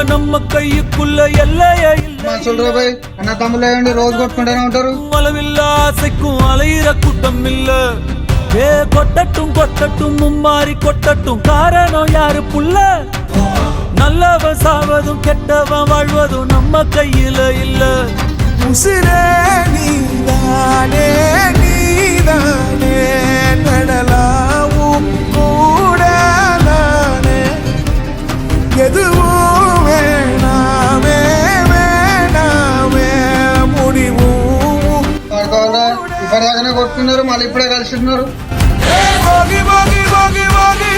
நம்ம கையுக்குள்ள எல்லையே சொல்றோய் அண்ணா తమ్ముళ్ళు రోజు కొట్టుకుంటూనే ఉంటారు. அளவில்ல ஆசைக்கும் அலையிற கூட்டம் இல்ல. ஏ கொட்டட்டும் கொட்டட்டும் மும்மாறி கொட்டட்டும், காரணம் யாரு புள்ள? நல்லவன் சாவதும் கெட்டவன் வாழ்வதும் நம்ம கையில இல்ல. உசிரே நீதானே நீதானே நடலாவும் கூட நானே, எதுவும் வேணாமே வேணாமே முடிவும். ఇప్పటిదాకానే కొట్టుకున్నారు, మళ్ళీ ఇప్పుడే కలిసి ఉన్నారు. పోగి పోగి పోగి పోగి